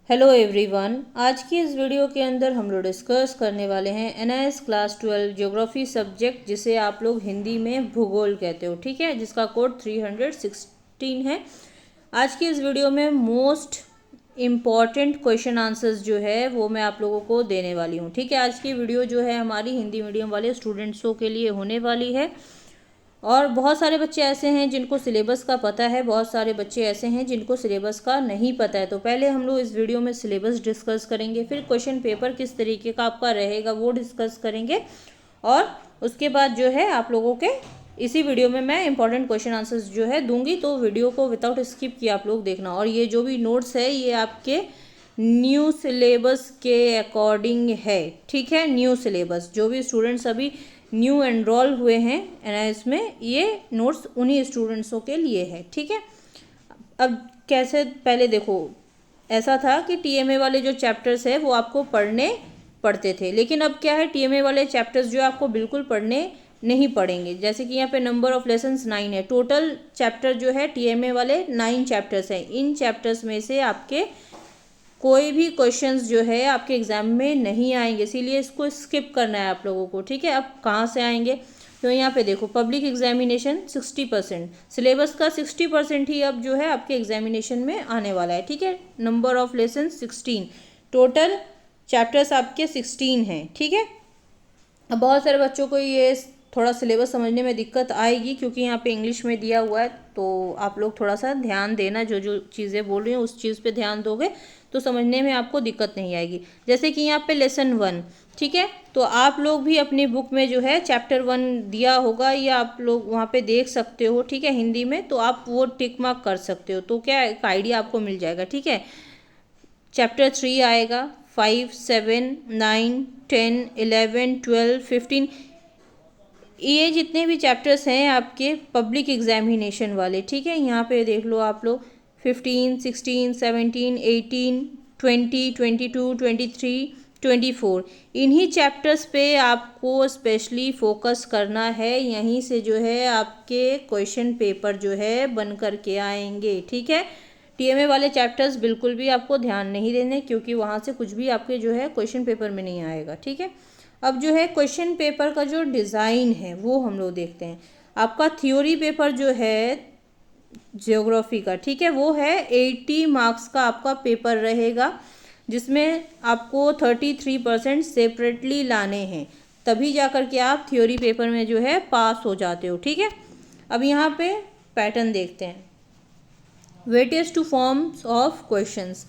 Hello everyone. आज की इस वीडियो के अंदर हम लोग डिस्कस करने वाले हैं एनआईएस क्लास 12 ज्योग्राफी सब्जेक्ट, जिसे आप लोग हिंदी में भूगोल कहते हो, ठीक है, जिसका कोड 316 है। आज की इस वीडियो में मोस्ट इम्पॉर्टेंट क्वेश्चन आंसर्स जो है वो मैं आप लोगों को देने वाली हूँ, ठीक है। आज की वीडियो जो है हमारी हिंदी मीडियम वाले स्टूडेंट्सों के लिए होने वाली है, और बहुत सारे बच्चे ऐसे हैं जिनको सिलेबस का पता है, बहुत सारे बच्चे ऐसे हैं जिनको सिलेबस का नहीं पता है। तो पहले हम लोग इस वीडियो में सिलेबस डिस्कस करेंगे, फिर क्वेश्चन पेपर किस तरीके का आपका रहेगा वो डिस्कस करेंगे, और उसके बाद जो है आप लोगों के इसी वीडियो में मैं इंपॉर्टेंट क्वेश्चन आंसर्स जो है दूंगी। तो वीडियो को विदाउट स्किप किए आप लोग देखना, और ये जो भी नोट्स है ये आपके न्यू सिलेबस के अकॉर्डिंग है, ठीक है। न्यू सिलेबस जो भी स्टूडेंट्स अभी न्यू एनरोल हुए हैं एनआईएस में, ये नोट्स उन्हीं स्टूडेंट्सों के लिए है, ठीक है। अब कैसे, पहले देखो, ऐसा था कि टीएमए वाले जो चैप्टर्स है वो आपको पढ़ने पड़ते थे, लेकिन अब क्या है, टीएमए वाले चैप्टर्स जो आपको बिल्कुल पढ़ने नहीं पड़ेंगे। जैसे कि यहाँ पे नंबर ऑफ लेसन्स 9 है, टोटल चैप्टर जो है टीएमए वाले 9 चैप्टर्स हैं। इन चैप्टर्स में से आपके कोई भी क्वेश्चंस जो है आपके एग्जाम में नहीं आएंगे, इसीलिए इसको स्किप करना है आप लोगों को, ठीक है। अब कहाँ से आएंगे, तो यहाँ पे देखो, पब्लिक एग्जामिनेशन 60%, सिलेबस का 60% ही अब जो है आपके एग्जामिनेशन में आने वाला है, ठीक है। Number of lesson 16, total chapters आपके 16 हैं, ठीक है। अब बहुत सारे बच्चों को ये थोड़ा सिलेबस समझने में दिक्कत आएगी, क्योंकि यहाँ पे इंग्लिश में दिया हुआ है, तो आप लोग थोड़ा सा ध्यान देना, जो जो चीज़ें बोल रही हैं उस चीज़ पे ध्यान दोगे तो समझने में आपको दिक्कत नहीं आएगी। जैसे कि यहाँ पे लेसन 1, ठीक है, तो आप लोग भी अपनी बुक में जो है चैप्टर 1 दिया होगा, या आप लोग वहाँ पे देख सकते हो, ठीक है, हिंदी में, तो आप वो टिक मार्क कर सकते हो, तो क्या एक आइडिया आपको मिल जाएगा, ठीक है। चैप्टर 3 आएगा, 5, 7, 9, 10, 11, 12, 15, ये जितने भी चैप्टर्स हैं आपके पब्लिक एग्जामिनेशन वाले, ठीक है। यहाँ पे देख लो आप लोग, 15, 16, 17, 18, 20, 22, 23, 24, इन्हीं चैप्टर्स पे आपको स्पेशली फोकस करना है। यहीं से जो है आपके क्वेश्चन पेपर जो है बन कर के आएंगे, ठीक है। टीएमए वाले चैप्टर्स बिल्कुल भी आपको ध्यान नहीं देने, क्योंकि वहाँ से कुछ भी आपके जो है क्वेश्चन पेपर में नहीं आएगा, ठीक है। अब जो है क्वेश्चन पेपर का जो डिज़ाइन है वो हम लोग देखते हैं। आपका थ्योरी पेपर जो है ज्योग्राफी का, ठीक है, वो है 80 मार्क्स का आपका पेपर रहेगा, जिसमें आपको 33% सेपरेटली लाने हैं, तभी जा कर के आप थ्योरी पेपर में जो है पास हो जाते हो, ठीक है। अब यहाँ पे पैटर्न देखते हैं। Weightage two forms of questions,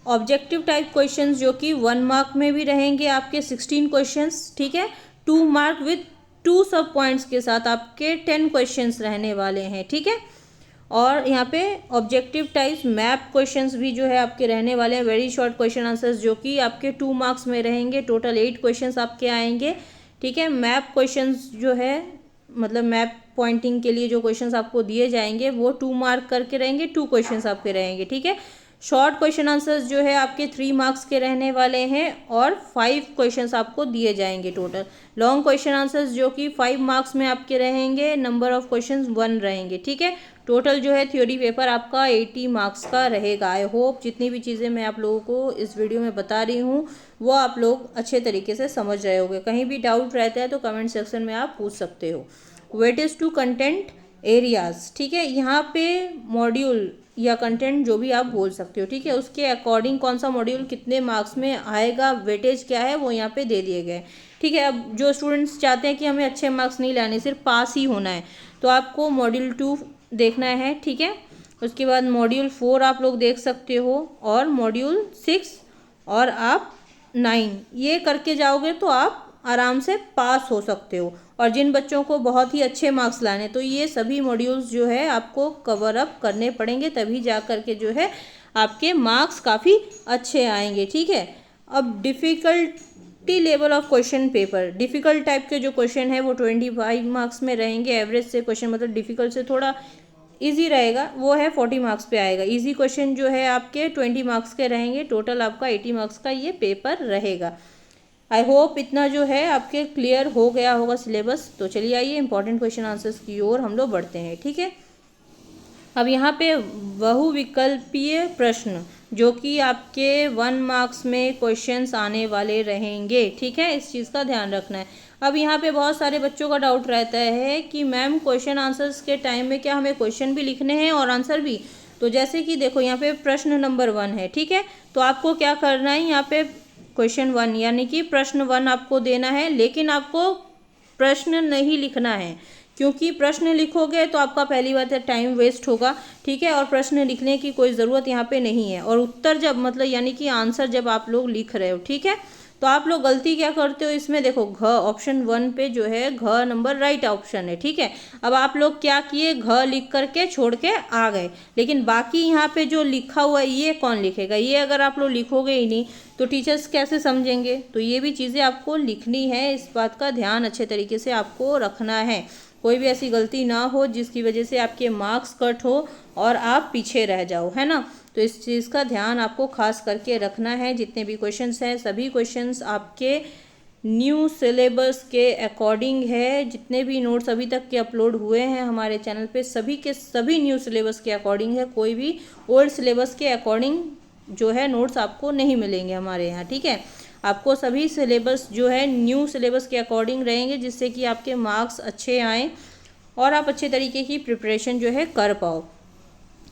objective type questions जो कि 1 मार्क में भी रहेंगे आपके 16 क्वेश्चंस, ठीक है। 2 मार्क विथ 2 सब पॉइंट्स के साथ आपके 10 क्वेश्चंस रहने वाले हैं, ठीक है। और यहाँ पे ऑब्जेक्टिव टाइप मैप क्वेश्चंस भी जो है आपके रहने वाले हैं, वेरी शॉर्ट क्वेश्चन आंसर्स, जो कि आपके 2 मार्क्स में रहेंगे। टोटल 8 क्वेश्चंस आपके आएंगे, ठीक है। मैप क्वेश्चंस जो है, मतलब मैप पॉइंटिंग के लिए जो क्वेश्चंस आपको दिए जाएंगे वो 2 मार्क करके रहेंगे, 2 क्वेश्चंस आपके रहेंगे, ठीक है। शॉर्ट क्वेश्चन आंसर्स जो है आपके 3 मार्क्स के रहने वाले हैं, और 5 क्वेश्चंस आपको दिए जाएंगे टोटल। लॉन्ग क्वेश्चन आंसर्स जो कि 5 मार्क्स में आपके रहेंगे, नंबर ऑफ क्वेश्चंस 1 रहेंगे, ठीक है। टोटल जो है थ्योरी पेपर आपका 80 मार्क्स का रहेगा। आई होप जितनी भी चीज़ें मैं आप लोगों को इस वीडियो में बता रही हूँ वो आप लोग अच्छे तरीके से समझ रहे होंगे। कहीं भी डाउट रहता है तो कमेंट सेक्शन में आप पूछ सकते हो। वेटेज टू कंटेंट एरियाज, ठीक है, यहाँ पे मॉड्यूल या कंटेंट जो भी आप बोल सकते हो, ठीक है, उसके अकॉर्डिंग कौन सा मॉड्यूल कितने मार्क्स में आएगा, वेटेज क्या है वो यहाँ पे दे दिए गए, ठीक है। अब जो स्टूडेंट्स चाहते हैं कि हमें अच्छे मार्क्स नहीं लाने, सिर्फ पास ही होना है, तो आपको मॉड्यूल 2 देखना है, ठीक है। उसके बाद मॉड्यूल 4 आप लोग देख सकते हो, और मॉड्यूल 6 और आप 9, ये करके जाओगे तो आप आराम से पास हो सकते हो। और जिन बच्चों को बहुत ही अच्छे मार्क्स लाने, तो ये सभी मॉड्यूल्स जो है आपको कवर अप करने पड़ेंगे, तभी जा कर के जो है आपके मार्क्स काफ़ी अच्छे आएंगे, ठीक है। अब difficulty level of question paper, difficult type के जो क्वेश्चन है वो 25 मार्क्स में रहेंगे। एवरेज से क्वेश्चन, मतलब डिफ़िकल्ट से थोड़ा इजी रहेगा, वो है 40 मार्क्स पे आएगा। इजी क्वेश्चन जो है आपके 20 मार्क्स के रहेंगे। टोटल आपका 80 मार्क्स का ये पेपर रहेगा। आई होप इतना जो है आपके क्लियर हो गया होगा सिलेबस। तो चलिए आइए इंपॉर्टेंट क्वेश्चन आंसर्स की ओर हम लोग बढ़ते हैं, ठीक है। अब यहाँ पे बहुविकल्पीय प्रश्न, जो कि आपके 1 मार्क्स में क्वेश्चंस आने वाले रहेंगे। ठीक है, इस चीज़ का ध्यान रखना है। अब यहाँ पे बहुत सारे बच्चों का डाउट रहता है कि मैम क्वेश्चन आंसर्स के टाइम में क्या हमें क्वेश्चन भी लिखने हैं और आंसर भी? तो जैसे कि देखो यहाँ पे प्रश्न नंबर 1 है, ठीक है, तो आपको क्या करना है, यहाँ पे क्वेश्चन 1 यानी कि प्रश्न 1 आपको देना है, लेकिन आपको प्रश्न नहीं लिखना है, क्योंकि प्रश्न लिखोगे तो आपका पहली बात है टाइम वेस्ट होगा। ठीक है, और प्रश्न लिखने की कोई ज़रूरत यहाँ पे नहीं है। और उत्तर जब मतलब यानी कि आंसर जब आप लोग लिख रहे हो, ठीक है, तो आप लोग गलती क्या करते हो इसमें, देखो घ ऑप्शन 1 पे जो है घ नंबर राइट ऑप्शन है। ठीक है, अब आप लोग क्या किए, घ लिख करके छोड़ के आ गए, लेकिन बाकी यहाँ पे जो लिखा हुआ है ये कौन लिखेगा? ये अगर आप लोग लिखोगे ही नहीं तो टीचर्स कैसे समझेंगे? तो ये भी चीज़ें आपको लिखनी है, इस बात का ध्यान अच्छे तरीके से आपको रखना है। कोई भी ऐसी गलती ना हो जिसकी वजह से आपके मार्क्स कट हो और आप पीछे रह जाओ, है ना। तो इस चीज़ का ध्यान आपको खास करके रखना है। जितने भी क्वेश्चंस हैं सभी क्वेश्चंस आपके न्यू सिलेबस के अकॉर्डिंग है। जितने भी नोट्स अभी तक के अपलोड हुए हैं हमारे चैनल पे सभी के सभी न्यू सिलेबस के अकॉर्डिंग है। कोई भी ओल्ड सिलेबस के अकॉर्डिंग जो है नोट्स आपको नहीं मिलेंगे हमारे यहाँ। ठीक है, आपको सभी सिलेबस जो है न्यू सिलेबस के अकॉर्डिंग रहेंगे, जिससे कि आपके मार्क्स अच्छे आएँ और आप अच्छे तरीके की प्रिपरेशन जो है कर पाओ।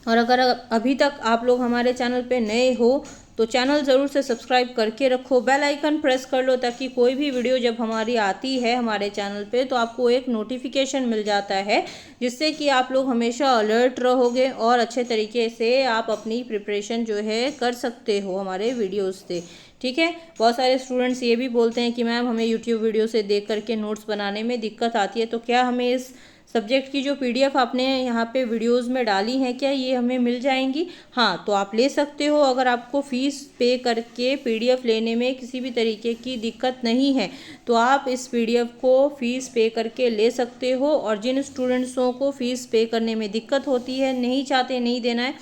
और अगर अभी तक आप लोग हमारे चैनल पे नए हो तो चैनल ज़रूर से सब्सक्राइब करके रखो, बेल आइकन प्रेस कर लो, ताकि कोई भी वीडियो जब हमारी आती है हमारे चैनल पे तो आपको एक नोटिफिकेशन मिल जाता है, जिससे कि आप लोग हमेशा अलर्ट रहोगे और अच्छे तरीके से आप अपनी प्रिपरेशन जो है कर सकते हो हमारे वीडियोज़ से। ठीक है, बहुत सारे स्टूडेंट्स ये भी बोलते हैं कि मैम हमें यूट्यूब वीडियो से देख करके नोट्स बनाने में दिक्कत आती है, तो क्या हमें इस सब्जेक्ट की जो पीडीएफ आपने यहाँ पे वीडियोस में डाली हैं क्या ये हमें मिल जाएंगी? हाँ, तो आप ले सकते हो। अगर आपको फ़ीस पे करके पीडीएफ लेने में किसी भी तरीके की दिक्कत नहीं है तो आप इस पीडीएफ को फ़ीस पे करके ले सकते हो। और जिन स्टूडेंट्सों को फ़ीस पे करने में दिक्कत होती है, नहीं चाहते नहीं देना है,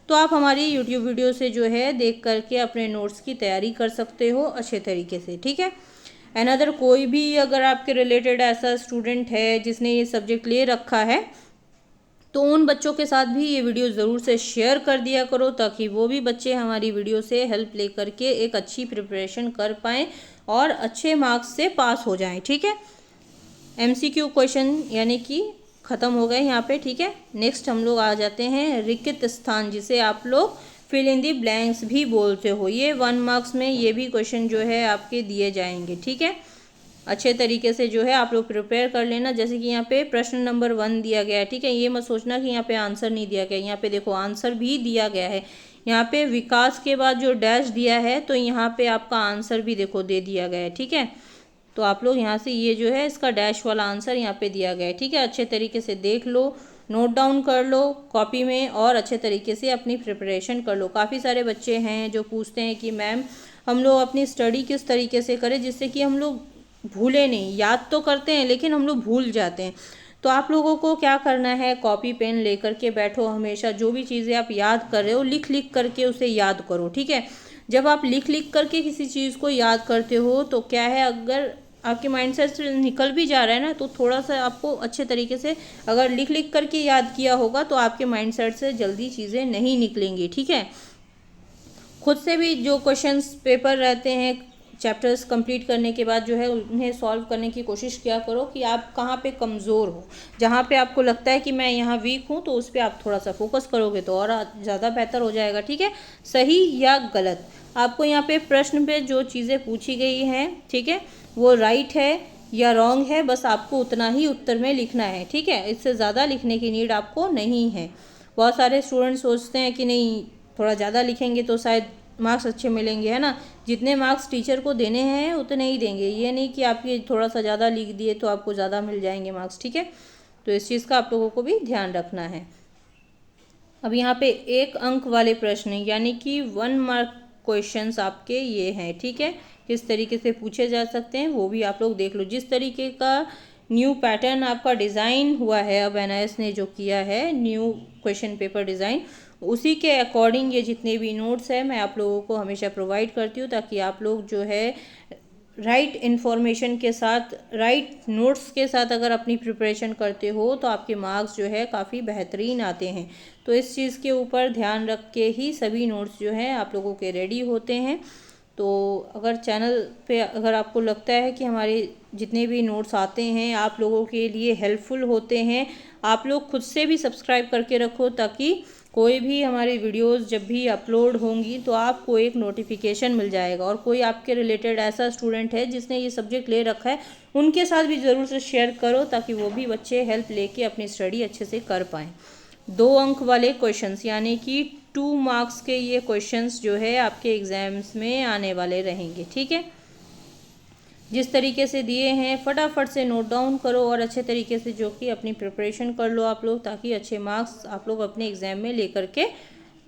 तो आप हमारी यूट्यूब वीडियो से जो है देख करके अपने नोट्स की तैयारी कर सकते हो अच्छे तरीके से। ठीक है, अनदर कोई भी अगर आपके रिलेटेड ऐसा स्टूडेंट है जिसने ये सब्जेक्ट ले रखा है तो उन बच्चों के साथ भी ये वीडियो ज़रूर से शेयर कर दिया करो, ताकि वो भी बच्चे हमारी वीडियो से हेल्प ले करके एक अच्छी प्रिपरेशन कर पाएँ और अच्छे मार्क्स से पास हो जाएं। ठीक है, एमसीक्यू क्वेश्चन यानी कि ख़त्म हो गए यहाँ पे। ठीक है, नेक्स्ट हम लोग आ जाते हैं रिक्त स्थान, जिसे आप लोग फिल इन दी ब्लैंक्स भी बोलते हो। ये 1 मार्क्स में ये भी क्वेश्चन जो है आपके दिए जाएंगे। ठीक है, अच्छे तरीके से जो है आप लोग प्रिपेयर कर लेना। जैसे कि यहाँ पे प्रश्न नंबर 1 दिया गया है। ठीक है, ये मत सोचना कि यहाँ पे आंसर नहीं दिया गया, यहाँ पे देखो आंसर भी दिया गया है। यहाँ पे विकास के बाद जो डैश दिया है तो यहाँ पे आपका आंसर भी देखो दे दिया गया है। ठीक है, तो आप लोग यहाँ से ये जो है इसका डैश वाला आंसर यहाँ पे दिया गया है। ठीक है, अच्छे तरीके से देख लो, नोट डाउन कर लो कॉपी में और अच्छे तरीके से अपनी प्रिपरेशन कर लो। काफ़ी सारे बच्चे हैं जो पूछते हैं कि मैम हम लोग अपनी स्टडी किस तरीके से करें जिससे कि हम लोग भूले नहीं, याद तो करते हैं लेकिन हम लोग भूल जाते हैं। तो आप लोगों को क्या करना है, कॉपी पेन लेकर के बैठो, हमेशा जो भी चीज़ें आप याद कर रहे हो लिख लिख करके उसे याद करो। ठीक है, जब आप लिख लिख करके किसी चीज़ को याद करते हो तो क्या है, अगर आपके माइंड से निकल भी जा रहा है ना तो थोड़ा सा आपको अच्छे तरीके से अगर लिख लिख करके याद किया होगा तो आपके माइंड सेट से जल्दी चीज़ें नहीं निकलेंगी। ठीक है, खुद से भी जो क्वेश्चंस पेपर रहते हैं चैप्टर्स कंप्लीट करने के बाद जो है उन्हें सॉल्व करने की कोशिश किया करो कि आप कहाँ पे कमज़ोर हो। जहाँ पे आपको लगता है कि मैं यहाँ वीक हूँ तो उस पर आप थोड़ा सा फोकस करोगे तो और ज़्यादा बेहतर हो जाएगा। ठीक है, सही या गलत आपको यहाँ पे प्रश्न पे जो चीज़ें पूछी गई हैं, ठीक है, वो राइट है या रॉन्ग है, बस आपको उतना ही उत्तर में लिखना है। ठीक है, इससे ज़्यादा लिखने की नीड आपको नहीं है। बहुत सारे स्टूडेंट सोचते हैं कि नहीं थोड़ा ज़्यादा लिखेंगे तो शायद मार्क्स अच्छे मिलेंगे, है ना। जितने मार्क्स टीचर को देने हैं उतने ही देंगे, ये नहीं कि आप ये थोड़ा सा ज़्यादा लिख दिए तो आपको ज़्यादा मिल जाएंगे मार्क्स। ठीक है, तो इस चीज़ का आप लोगों को भी ध्यान रखना है। अब यहाँ पे 1 अंक वाले प्रश्न यानी कि 1 मार्क क्वेश्चंस आपके ये हैं। ठीक है, किस तरीके से पूछे जा सकते हैं वो भी आप लोग देख लो। जिस तरीके का न्यू पैटर्न आपका डिज़ाइन हुआ है, अब एनआईएस ने जो किया है न्यू क्वेश्चन पेपर डिज़ाइन, उसी के अकॉर्डिंग ये जितने भी नोट्स हैं मैं आप लोगों को हमेशा प्रोवाइड करती हूँ, ताकि आप लोग जो है राइट इन्फॉर्मेशन के साथ, राइट नोट्स के साथ अगर अपनी प्रिपरेशन करते हो तो आपके मार्क्स जो है काफ़ी बेहतरीन आते हैं। तो इस चीज़ के ऊपर ध्यान रख के ही सभी नोट्स जो हैं आप लोगों के रेडी होते हैं। तो अगर चैनल पे अगर आपको लगता है कि हमारे जितने भी नोट्स आते हैं आप लोगों के लिए हेल्पफुल होते हैं, आप लोग खुद से भी सब्सक्राइब करके रखो, ताकि कोई भी हमारी वीडियोस जब भी अपलोड होंगी तो आपको एक नोटिफिकेशन मिल जाएगा। और कोई आपके रिलेटेड ऐसा स्टूडेंट है जिसने ये सब्जेक्ट ले रखा है, उनके साथ भी ज़रूर से शेयर करो, ताकि वो भी बच्चे हेल्प लेके अपनी स्टडी अच्छे से कर पाएँ। 2 अंक वाले क्वेश्चंस यानी कि 2 मार्क्स के ये क्वेश्चंस जो है आपके एग्ज़ाम्स में आने वाले रहेंगे। ठीक है, जिस तरीके से दिए हैं फटाफट से नोट डाउन करो और अच्छे तरीके से जो कि अपनी प्रिपरेशन कर लो आप लोग, ताकि अच्छे मार्क्स आप लोग अपने एग्ज़ाम में लेकर के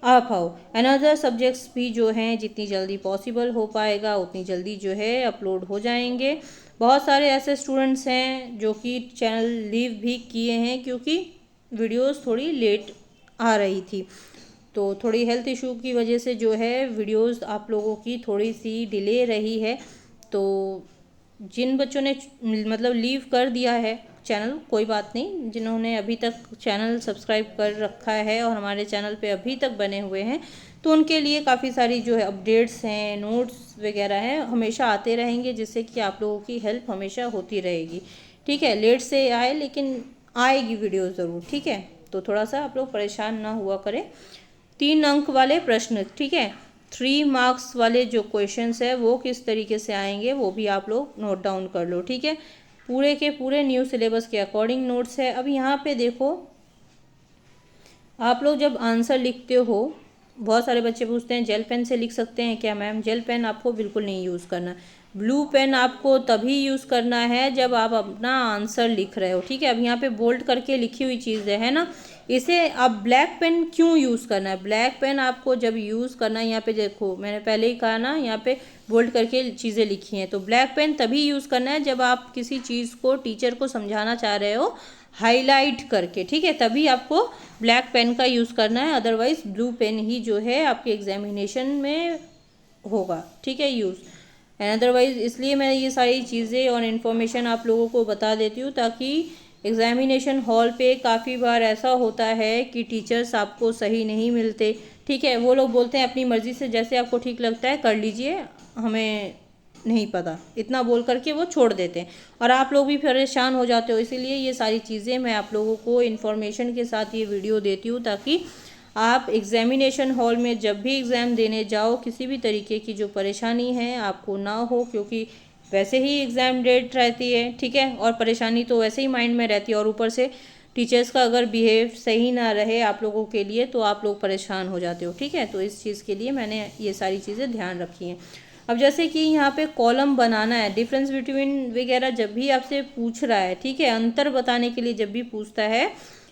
आ पाओ। अनदर सब्जेक्ट्स भी जो हैं जितनी जल्दी पॉसिबल हो पाएगा उतनी जल्दी जो है अपलोड हो जाएंगे। बहुत सारे ऐसे स्टूडेंट्स हैं जो कि चैनल लीव भी किए हैं क्योंकि वीडियोस थोड़ी लेट आ रही थी, तो थोड़ी हेल्थ इशू की वजह से जो है वीडियोस आप लोगों की थोड़ी सी डिले रही है। तो जिन बच्चों ने मतलब लीव कर दिया है चैनल, कोई बात नहीं, जिन्होंने अभी तक चैनल सब्सक्राइब कर रखा है और हमारे चैनल पे अभी तक बने हुए हैं, तो उनके लिए काफ़ी सारी जो है अपडेट्स हैं, नोट्स वगैरह हैं, हमेशा आते रहेंगे, जिससे कि आप लोगों की हेल्प हमेशा होती रहेगी। ठीक है, लेट से आए लेकिन आएगी वीडियो ज़रूर। ठीक है, तो थोड़ा सा आप लोग परेशान ना हुआ करें। 3 अंक वाले प्रश्न, ठीक है, 3 मार्क्स वाले जो क्वेश्चंस है वो किस तरीके से आएंगे वो भी आप लोग नोट डाउन कर लो। ठीक है, पूरे के पूरे न्यू सिलेबस के अकॉर्डिंग नोट्स है। अब यहाँ पे देखो, आप लोग जब आंसर लिखते हो, बहुत सारे बच्चे पूछते हैं जेल पेन से लिख सकते हैं क्या मैम? जेल पेन आपको बिल्कुल नहीं यूज़ करना। ब्लू पेन आपको तभी यूज़ करना है जब आप अपना आंसर लिख रहे हो। ठीक है, अब यहाँ पे बोल्ड करके लिखी हुई चीज़ है ना, इसे आप ब्लैक पेन क्यों यूज़ करना है? ब्लैक पेन आपको जब यूज़ करना है, यहाँ पे देखो मैंने पहले ही कहा ना, यहाँ पे बोल्ड करके चीज़ें लिखी हैं, तो ब्लैक पेन तभी यूज़ करना है जब आप किसी चीज़ को टीचर को समझाना चाह रहे हो हाईलाइट करके। ठीक है, तभी आपको ब्लैक पेन का यूज़ करना है, अदरवाइज़ ब्लू पेन ही जो है आपके एग्जामिनेशन में होगा। ठीक है, यूज़ एंड अदरवाइज़, इसलिए मैं ये सारी चीज़ें और इन्फॉर्मेशन आप लोगों को बता देती हूँ, ताकि एग्जामिनेशन हॉल पे काफ़ी बार ऐसा होता है कि टीचर्स आपको सही नहीं मिलते। ठीक है, वो लोग बोलते हैं अपनी मर्ज़ी से जैसे आपको ठीक लगता है कर लीजिए, हमें नहीं पता, इतना बोल करके वो छोड़ देते हैं और आप लोग भी परेशान हो जाते हो। इसीलिए ये सारी चीज़ें मैं आप लोगों को इन्फॉर्मेशन के साथ ये वीडियो देती हूँ, ताकि आप एग्जामिनेशन हॉल में जब भी एग्ज़ाम देने जाओ किसी भी तरीके की जो परेशानी है आपको ना हो, क्योंकि वैसे ही एग्ज़ाम डेट रहती है। ठीक है, और परेशानी तो वैसे ही माइंड में रहती है, और ऊपर से टीचर्स का अगर बिहेव सही ना रहे आप लोगों के लिए तो आप लोग परेशान हो जाते हो। ठीक है, तो इस चीज़ के लिए मैंने ये सारी चीज़ें ध्यान रखी हैं। अब जैसे कि यहाँ पे कॉलम बनाना है, डिफरेंस बिटवीन वगैरह जब भी आपसे पूछ रहा है, ठीक है, अंतर बताने के लिए जब भी पूछता है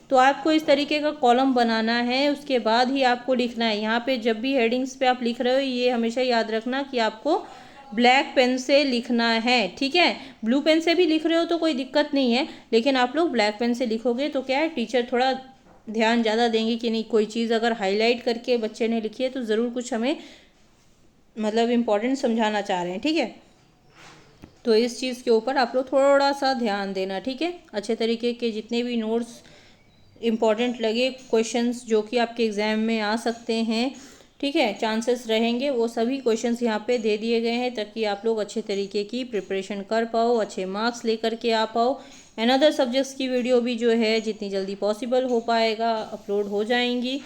तो आपको इस तरीके का कॉलम बनाना है, उसके बाद ही आपको लिखना है। यहाँ पे जब भी हेडिंग्स पे आप लिख रहे हो ये हमेशा याद रखना कि आपको ब्लैक पेन से लिखना है। ठीक है, ब्लू पेन से भी लिख रहे हो तो कोई दिक्कत नहीं है, लेकिन आप लोग ब्लैक पेन से लिखोगे तो क्या है, टीचर थोड़ा ध्यान ज़्यादा देंगे कि नहीं, कोई चीज़ अगर हाईलाइट करके बच्चे ने लिखी है तो ज़रूर कुछ हमें मतलब इम्पोर्टेंट समझाना चाह रहे हैं। ठीक है, तो इस चीज़ के ऊपर आप लोग थोड़ा सा ध्यान देना। ठीक है, अच्छे तरीके के जितने भी नोट्स इम्पॉर्टेंट लगे, क्वेश्चंस जो कि आपके एग्ज़ाम में आ सकते हैं, ठीक है, चांसेस रहेंगे, वो सभी क्वेश्चंस यहाँ पे दे दिए गए हैं, ताकि आप लोग अच्छे तरीके की प्रिपरेशन कर पाओ, अच्छे मार्क्स लेकर के आ पाओ। एंड अदर सब्जेक्ट्स की वीडियो भी जो है जितनी जल्दी पॉसिबल हो पाएगा अपलोड हो जाएंगी।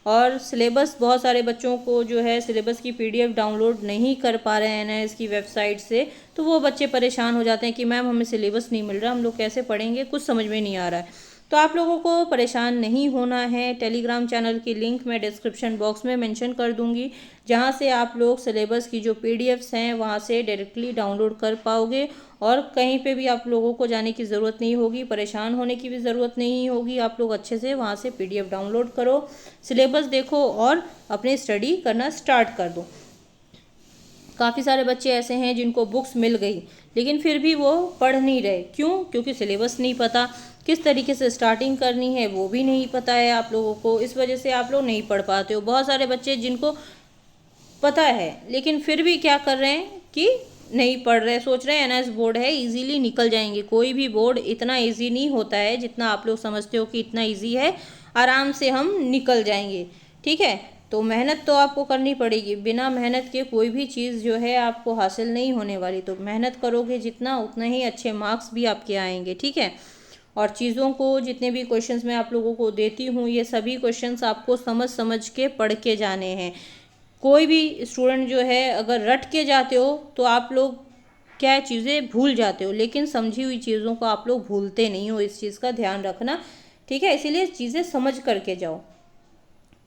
और सिलेबस, बहुत सारे बच्चों को जो है सिलेबस की PDF डाउनलोड नहीं कर पा रहे हैं NIS की वेबसाइट से, तो वो बच्चे परेशान हो जाते हैं कि मैम हमें सिलेबस नहीं मिल रहा, हम लोग कैसे पढ़ेंगे, कुछ समझ में नहीं आ रहा है। तो आप लोगों को परेशान नहीं होना है। टेलीग्राम चैनल की लिंक मैं डिस्क्रिप्शन बॉक्स में मेंशन कर दूंगी, जहां से आप लोग सिलेबस की जो PDFs हैं वहां से डायरेक्टली डाउनलोड कर पाओगे, और कहीं पे भी आप लोगों को जाने की ज़रूरत नहीं होगी, परेशान होने की भी ज़रूरत नहीं होगी। आप लोग अच्छे से वहां से PDF डाउनलोड करो, सिलेबस देखो और अपनी स्टडी करना स्टार्ट कर दो। काफ़ी सारे बच्चे ऐसे हैं जिनको बुक्स मिल गई लेकिन फिर भी वो पढ़ नहीं रहे, क्यों? क्योंकि सिलेबस नहीं पता, किस तरीके से स्टार्टिंग करनी है वो भी नहीं पता है आप लोगों को, इस वजह से आप लोग नहीं पढ़ पाते हो। बहुत सारे बच्चे जिनको पता है लेकिन फिर भी क्या कर रहे हैं कि नहीं पढ़ रहे, सोच रहे हैं एनएस बोर्ड है इजीली निकल जाएंगे। कोई भी बोर्ड इतना इजी नहीं होता है जितना आप लोग समझते हो कि इतना इजी है, आराम से हम निकल जाएंगे। ठीक है, तो मेहनत तो आपको करनी पड़ेगी, बिना मेहनत के कोई भी चीज़ जो है आपको हासिल नहीं होने वाली। तो मेहनत करोगे जितना, उतना ही अच्छे मार्क्स भी आपके आएंगे। ठीक है, और चीज़ों को, जितने भी क्वेश्चंस मैं आप लोगों को देती हूँ, ये सभी क्वेश्चंस आपको समझ समझ के पढ़ के जाने हैं। कोई भी स्टूडेंट जो है अगर रट के जाते हो तो आप लोग क्या चीज़ें भूल जाते हो, लेकिन समझी हुई चीज़ों को आप लोग भूलते नहीं हो, इस चीज़ का ध्यान रखना। ठीक है, इसीलिए चीज़ें समझ करके जाओ।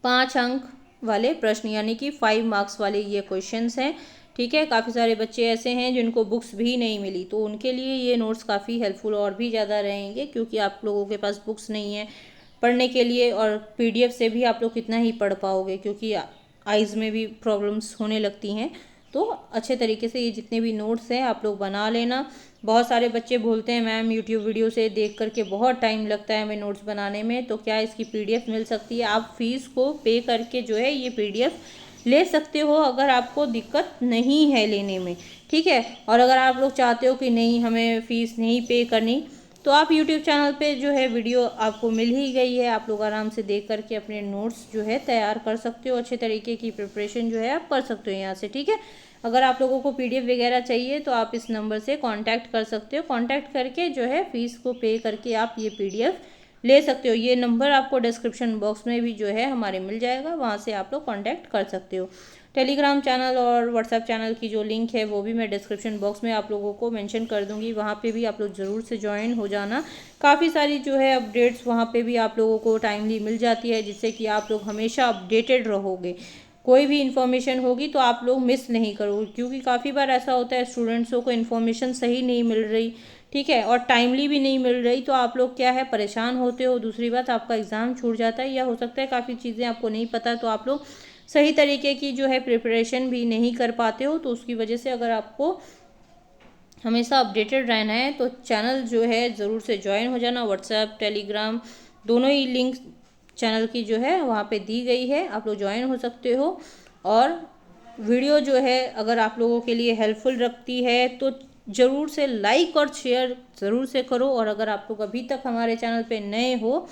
5 अंक वाले प्रश्न यानी कि 5 मार्क्स वाले ये क्वेश्चंस हैं। ठीक है, काफ़ी सारे बच्चे ऐसे हैं जिनको बुक्स भी नहीं मिली, तो उनके लिए ये नोट्स काफ़ी हेल्पफुल और भी ज़्यादा रहेंगे, क्योंकि आप लोगों के पास बुक्स नहीं है पढ़ने के लिए, और पीडीएफ से भी आप लोग कितना ही पढ़ पाओगे, क्योंकि आइज़ में भी प्रॉब्लम्स होने लगती हैं। तो अच्छे तरीके से ये जितने भी नोट्स हैं आप लोग बना लेना। बहुत सारे बच्चे बोलते हैं मैम यूट्यूब वीडियो से देख करके बहुत टाइम लगता है हमें नोट्स बनाने में, तो क्या इसकी पीडीएफ मिल सकती है? आप फीस को पे करके जो है ये पीडीएफ ले सकते हो, अगर आपको दिक्कत नहीं है लेने में। ठीक है, और अगर आप लोग चाहते हो कि नहीं हमें फ़ीस नहीं पे करनी, तो आप यूट्यूब चैनल पे जो है वीडियो आपको मिल ही गई है, आप लोग आराम से देख करके अपने नोट्स जो है तैयार कर सकते हो, अच्छे तरीके की प्रिपरेशन जो है आप कर सकते हो यहाँ से। ठीक है, अगर आप लोगों को पीडीएफ वगैरह चाहिए तो आप इस नंबर से कांटेक्ट कर सकते हो, कांटेक्ट करके जो है फ़ीस को पे करके आप ये पीडीएफ ले सकते हो। ये नंबर आपको डिस्क्रिप्शन बॉक्स में भी जो है हमारे मिल जाएगा, वहाँ से आप लोग कांटेक्ट कर सकते हो। टेलीग्राम चैनल और व्हाट्सएप चैनल की जो लिंक है वो भी मैं डिस्क्रिप्शन बॉक्स में आप लोगों को मेंशन कर दूंगी, वहाँ पे भी आप लोग ज़रूर से ज्वाइन हो जाना। काफ़ी सारी जो है अपडेट्स वहाँ पे भी आप लोगों को टाइमली मिल जाती है, जिससे कि आप लोग हमेशा अपडेटेड रहोगे। कोई भी इन्फॉर्मेशन होगी तो आप लोग मिस नहीं करोगे, क्योंकि काफ़ी बार ऐसा होता है स्टूडेंट्सों को इन्फॉर्मेशन सही नहीं मिल रही। ठीक है, और टाइमली भी नहीं मिल रही, तो आप लोग क्या है परेशान होते हो। दूसरी बात, आपका एग्ज़ाम छूट जाता है, या हो सकता है काफ़ी चीज़ें आपको नहीं पता, तो आप लोग सही तरीके की जो है प्रिपरेशन भी नहीं कर पाते हो। तो उसकी वजह से अगर आपको हमेशा अपडेटेड रहना है तो चैनल जो है ज़रूर से ज्वाइन हो जाना। व्हाट्सएप टेलीग्राम दोनों ही लिंक चैनल की जो है वहाँ पे दी गई है, आप लोग ज्वाइन हो सकते हो। और वीडियो जो है अगर आप लोगों के लिए हेल्पफुल रखती है तो ज़रूर से लाइक और शेयर ज़रूर से करो। और अगर आप लोग अभी तक हमारे चैनल पे नए हो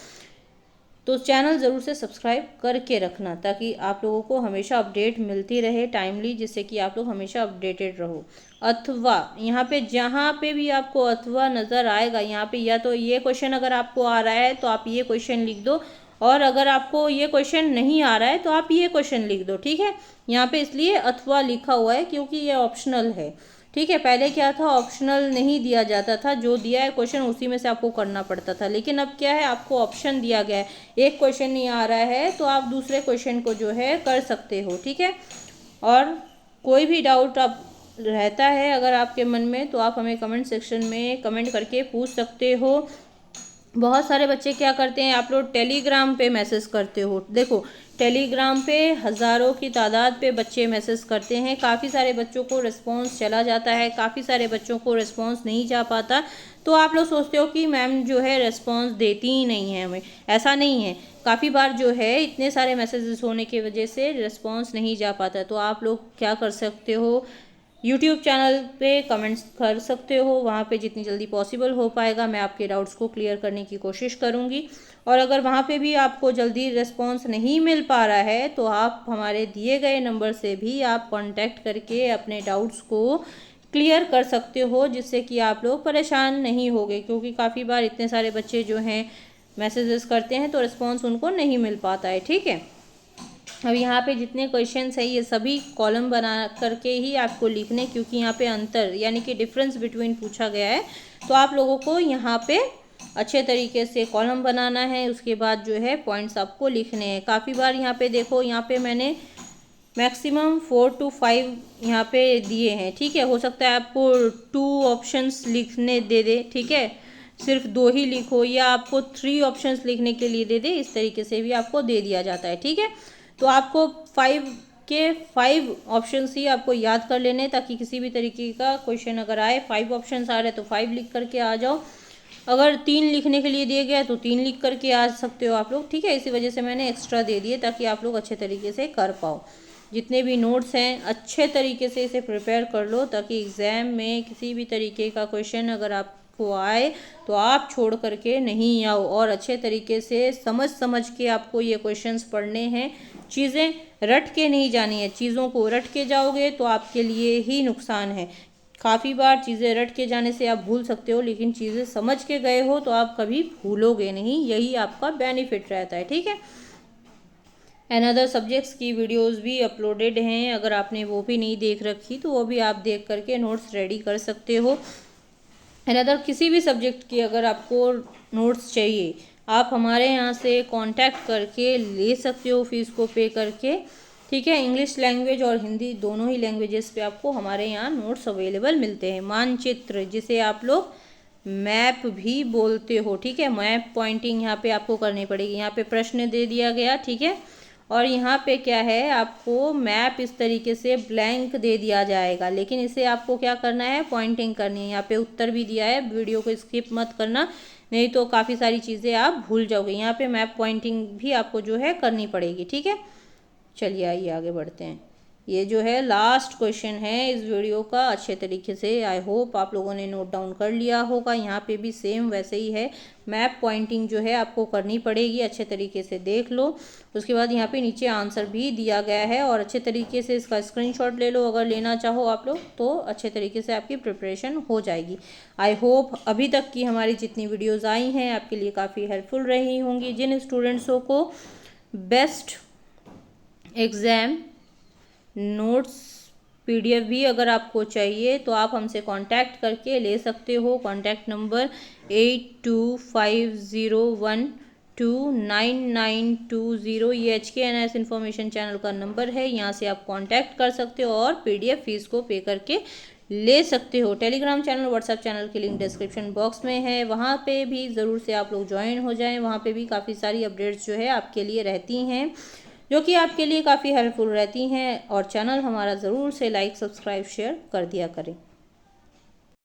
तो चैनल ज़रूर से सब्सक्राइब करके रखना, ताकि आप लोगों को हमेशा अपडेट मिलती रहे टाइमली, जिससे कि आप लोग हमेशा अपडेटेड रहो। अथवा यहाँ पे जहाँ पे भी आपको अथवा नज़र आएगा, यहाँ पे या तो ये क्वेश्चन अगर आपको आ रहा है तो आप ये क्वेश्चन लिख दो, और अगर आपको ये क्वेश्चन नहीं आ रहा है तो आप ये क्वेश्चन लिख दो। ठीक है, यहाँ पे इसलिए अथवा लिखा हुआ है क्योंकि ये ऑप्शनल है। ठीक है, पहले क्या था, ऑप्शनल नहीं दिया जाता था, जो दिया है क्वेश्चन उसी में से आपको करना पड़ता था। लेकिन अब क्या है, आपको ऑप्शन दिया गया है, एक क्वेश्चन नहीं आ रहा है तो आप दूसरे क्वेश्चन को जो है कर सकते हो। ठीक है, और कोई भी डाउट आप रहता है अगर आपके मन में, तो आप हमें कमेंट सेक्शन में कमेंट करके पूछ सकते हो। बहुत सारे बच्चे क्या करते हैं, आप लोग टेलीग्राम पे मैसेज करते हो। देखो, टेलीग्राम पे हज़ारों की तादाद पे बच्चे मैसेज करते हैं, काफ़ी सारे बच्चों को रिस्पांस चला जाता है, काफ़ी सारे बच्चों को रिस्पांस नहीं जा पाता। तो आप लोग सोचते हो कि मैम जो है रिस्पांस देती ही नहीं है हमें, ऐसा नहीं है। काफ़ी बार जो है इतने सारे मैसेजेस होने की वजह से रिस्पांस नहीं जा पाता। तो आप लोग क्या कर सकते हो, यूट्यूब चैनल पे कमेंट्स कर सकते हो, वहाँ पे जितनी जल्दी पॉसिबल हो पाएगा मैं आपके डाउट्स को क्लियर करने की कोशिश करूँगी। और अगर वहाँ पे भी आपको जल्दी रिस्पांस नहीं मिल पा रहा है तो आप हमारे दिए गए नंबर से भी आप कांटेक्ट करके अपने डाउट्स को क्लियर कर सकते हो, जिससे कि आप लोग परेशान नहीं होगे, क्योंकि काफ़ी बार इतने सारे बच्चे जो हैं मैसेजेस करते हैं तो रिस्पॉन्स उनको नहीं मिल पाता है। ठीक है, अब यहाँ पे जितने क्वेश्चंस है ये सभी कॉलम बना करके ही आपको लिखने, क्योंकि यहाँ पे अंतर यानी कि डिफरेंस बिटवीन पूछा गया है, तो आप लोगों को यहाँ पे अच्छे तरीके से कॉलम बनाना है। उसके बाद जो है पॉइंट्स आपको लिखने हैं। काफ़ी बार यहाँ पे देखो, यहाँ पे मैंने मैक्सिमम 4 to 5 यहाँ पे दिए हैं। ठीक है, हो सकता है आपको 2 ऑप्शंस लिखने दे दे, ठीक है, सिर्फ 2 ही लिखो, या आपको 3 ऑप्शंस लिखने के लिए दे दे, इस तरीके से भी आपको दे दिया जाता है। ठीक है, तो आपको 5 के 5 ऑप्शंस ही आपको याद कर लेने, ताकि किसी भी तरीके का क्वेश्चन अगर आए, 5 ऑप्शंस आ रहे हैं तो 5 लिख करके आ जाओ। अगर 3 लिखने के लिए दिया गया तो 3 लिख करके आ सकते हो आप लोग। ठीक है, इसी वजह से मैंने एक्स्ट्रा दे दिए ताकि आप लोग अच्छे तरीके से कर पाओ। जितने भी नोट्स हैं अच्छे तरीके से इसे प्रिपेयर कर लो, ताकि एग्ज़ाम में किसी भी तरीके का क्वेश्चन अगर आपको आए तो आप छोड़ करके नहीं आओ, और अच्छे तरीके से समझ के आपको ये क्वेश्चंस पढ़ने हैं। चीज़ें रट के नहीं जानी है, चीज़ों को रट के जाओगे तो आपके लिए ही नुकसान है। काफ़ी बार चीज़ें रट के जाने से आप भूल सकते हो, लेकिन चीज़ें समझ के गए हो तो आप कभी भूलोगे नहीं, यही आपका बेनिफिट रहता है। ठीक है, अदर सब्जेक्ट्स की वीडियोस भी अपलोडेड हैं, अगर आपने वो भी नहीं देख रखी तो वो भी आप देख करके नोट्स रेडी कर सकते हो। अदर किसी भी सब्जेक्ट की अगर आपको नोट्स चाहिए, आप हमारे यहाँ से कांटेक्ट करके ले सकते हो फ़ीस को पे करके। ठीक है, इंग्लिश लैंग्वेज और हिंदी दोनों ही लैंग्वेजेस पे आपको हमारे यहाँ नोट्स अवेलेबल मिलते हैं। मानचित्र, जिसे आप लोग मैप भी बोलते हो, ठीक है, मैप पॉइंटिंग यहाँ पे आपको करनी पड़ेगी। यहाँ पे प्रश्न दे दिया गया, ठीक है, और यहाँ पे क्या है, आपको मैप इस तरीके से ब्लैंक दे दिया जाएगा, लेकिन इसे आपको क्या करना है, पॉइंटिंग करनी है। यहाँ पे उत्तर भी दिया है, वीडियो को स्किप मत करना, नहीं तो काफ़ी सारी चीज़ें आप भूल जाओगे। यहाँ पे मैप पॉइंटिंग भी आपको जो है करनी पड़ेगी। ठीक है, चलिए आइए आगे बढ़ते हैं। ये जो है लास्ट क्वेश्चन है इस वीडियो का। अच्छे तरीके से आई होप आप लोगों ने नोट डाउन कर लिया होगा। यहाँ पे भी सेम वैसे ही है, मैप पॉइंटिंग जो है आपको करनी पड़ेगी, अच्छे तरीके से देख लो। उसके बाद यहाँ पे नीचे आंसर भी दिया गया है, और अच्छे तरीके से इसका स्क्रीनशॉट ले लो अगर लेना चाहो आप लोग, तो अच्छे तरीके से आपकी प्रिपरेशन हो जाएगी। आई होप अभी तक की हमारी जितनी वीडियोज़ आई हैं आपके लिए काफ़ी हेल्पफुल रही होंगी। जिन स्टूडेंट्सों को बेस्ट एग्ज़ाम नोट्स पीडीएफ भी अगर आपको चाहिए तो आप हमसे कांटेक्ट करके ले सकते हो। कांटेक्ट नंबर 8250129920, ये HKNS इन्फॉर्मेशन चैनल का नंबर है, यहाँ से आप कांटेक्ट कर सकते हो और पीडीएफ फीस को पे करके ले सकते हो। टेलीग्राम चैनल, व्हाट्सएप चैनल की लिंक डिस्क्रिप्शन बॉक्स में है, वहाँ पे भी ज़रूर से आप लोग ज्वाइन हो जाएं। वहाँ पे भी काफ़ी सारी अपडेट्स जो है आपके लिए रहती हैं, जो कि आपके लिए काफ़ी हेल्पफुल रहती हैं, और चैनल हमारा ज़रूर से लाइक, सब्सक्राइब, शेयर कर दिया करें।